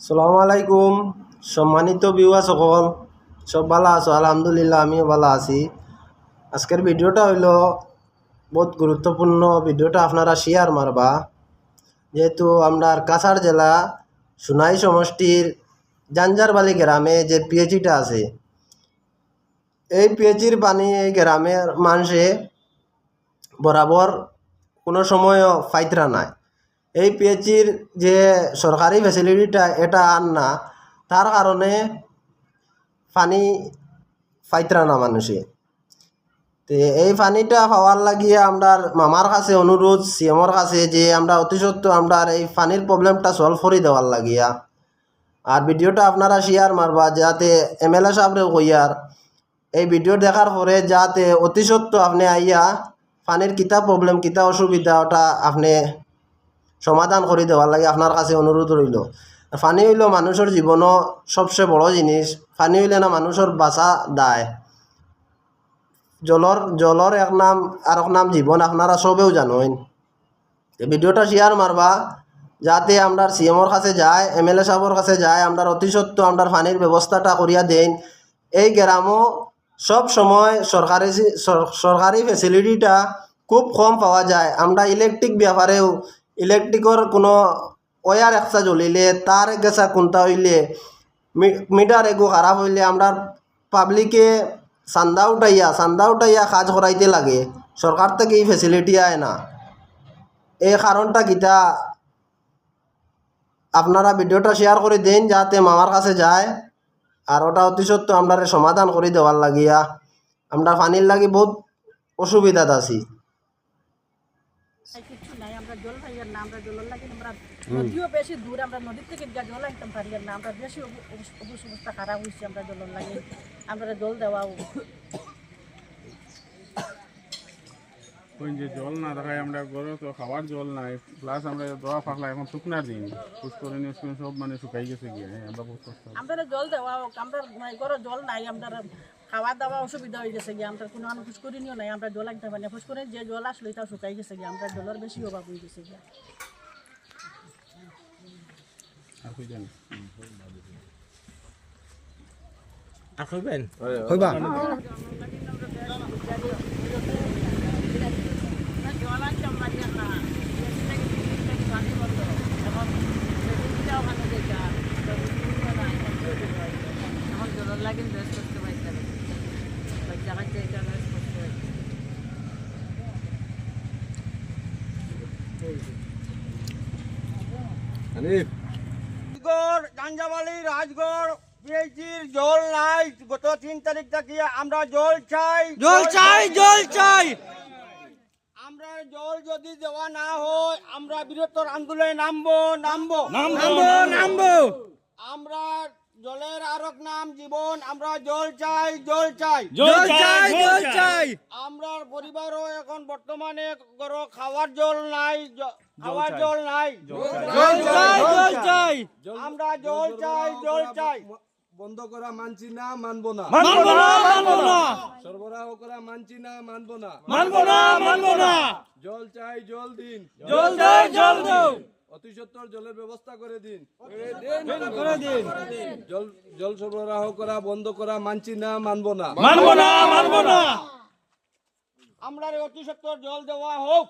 সালামু আলাইকুম সম্মানিত ভিউয়ার সকল, সব ভালো আছো? আলহামদুলিল্লাহ আমিও ভালো আছি। আজকের ভিডিওটা হইল বহুত গুরুত্বপূর্ণ। ভিডিওটা আপনারা শেয়ার মারবা, যেহেতু আমরা কাছাড় জেলা সোনাই সমষ্টির জাঞ্জারবালি গ্রামে যে পিএইচইটা আছে, এই পিএইচির পানি এই গ্রামের মানুষে বরাবর কোনো সময়ও ফাইতরা নাই। এই পিএইচির যে সরকারি ফ্যাসিলিটিটা এটা আর না, তার কারণে পানি ফাইতরা না মানুষে। তো এই পানিটা পাওয়ার লাগিয়ে আমরা মামার কাছে অনুরোধ, সিএমর কাছে, যে আমরা অতি সত্ত্বর আমরা এই পানির প্রবলেমটা সলভ করে দেওয়ার লাগিয়া। আর ভিডিওটা আপনারা শেয়ার মারবা, যাতে এমএলএ সাহেবরে কইয়ার এই ভিডিও দেখার পরে যাতে অতি সত্ত্বর আপনি আইয়া পানির কিতা প্রবলেম, কিতা অসুবিধা, ওটা আপনি সমাধান করে দেওয়ার লাগে আপনার কাছে অনুরোধ রইল। পানি হইল মানুষের জীবনও সবচেয়ে বড় জিনিস। পানি হইলে না মানুষের বাঁচা দায়। জলর এক নাম আর এক নাম জীবন, আপনারা সবেও জানেন। ভিডিওটা শেয়ার মারবা, যাতে আমরা সিএমর কাছে যায়, এমএলএ সাহেবের কাছে যায়, আমরা অতি সত্ত্বর আমরা পানির ব্যবস্থাটা করিয়া দেন। এই গ্রামও সব সময় সরকারি ফ্যাসিলিটিটা খুব কম পাওয়া যায়। আমরা ইলেকট্রিক ব্যাপারেও ইলেকট্রিকের কোনো ওয়ার একটা জ্বলিলে, তার গেছা কোনটা হইলে, মিটার এগো খারাপ হইলে আমরা পাবলিকে চান্দা উঠাইয়া কাজ করাইতে লাগে। সরকার থেকে এই ফ্যাসিলিটি আয় না। এই কারণটা কিতা আপনারা ভিডিওটা শেয়ার করে দেন, যাতে মামার কাছে যায়। আর ওটা অতি সত্ত্বর আমরা সমাধান করে দেওয়ার লাগিয়া। আমরা পানির লাগি বহুত অসুবিধাত আছি। নদীও বেশি দূর, আমরা নদীর থেকে জল আনতাম পারি না। আমরা বেশি অবস্থা খারাপ হয়েছে, আমরা জল লাগে, আমরা জল দেওয়া যে জল না দেখায় আমরা গরু তো খাওয়ার জল নাই, প্লাস আমরা দোয়া ফাঁকলা এখন শুকনার দিন পুষ্করিণী সব মানে শুকাই গেছে গিয়ে আমরা বহুত কষ্ট। আমরা জল দেওয়া আমরা গরু জল নাই, আমরা খাওয়া দাওয়া অসুবিধা হয়ে গেছে গিয়ে। আমরা কোনো পুষ্করিণীও নাই, আমরা জল আনতে পারি না। পুষ্করিণী যে জল আসলো এটা শুকাই গেছে গিয়ে, আমরা জলের বেশি অভাব হয়ে গেছে গিয়ে। আর কই জানি আর কইবেন কইবা জল আনতাম পারি না, পানি বন্ধ। এখন ওখানে দেখা এখন জলের লাগে বেশ করতে পারতে বাচ্চা কাচ্চা এটা বেশ করতে জাঞ্জাবালি রাজগড় পিএইচির জল নাই। গত 3 তারিখ থেকে আমরা জল চাই। আমরা জল যদি দেওয়া না হয় আমরা বৃহত্তর আন্দোলনে নামবো। আমরা জলের আরক নাম জীবন। আমরা জল চাই। আমরা পরিবারও এখন বর্তমানে খাওয়ার জল নাই। আমরা জল চাই। বন্ধ করা মানছি না, মানবো না। সরবরাহ করা মানছি না, মানবো না। জল চাই, জল দিন। অতি সত্বর জলের ব্যবস্থা করে দিন। জল সরবরাহ করা বন্ধ করা মানছি না, মানবো না। আমরা অতি সত্বর জল দেওয়া হোক।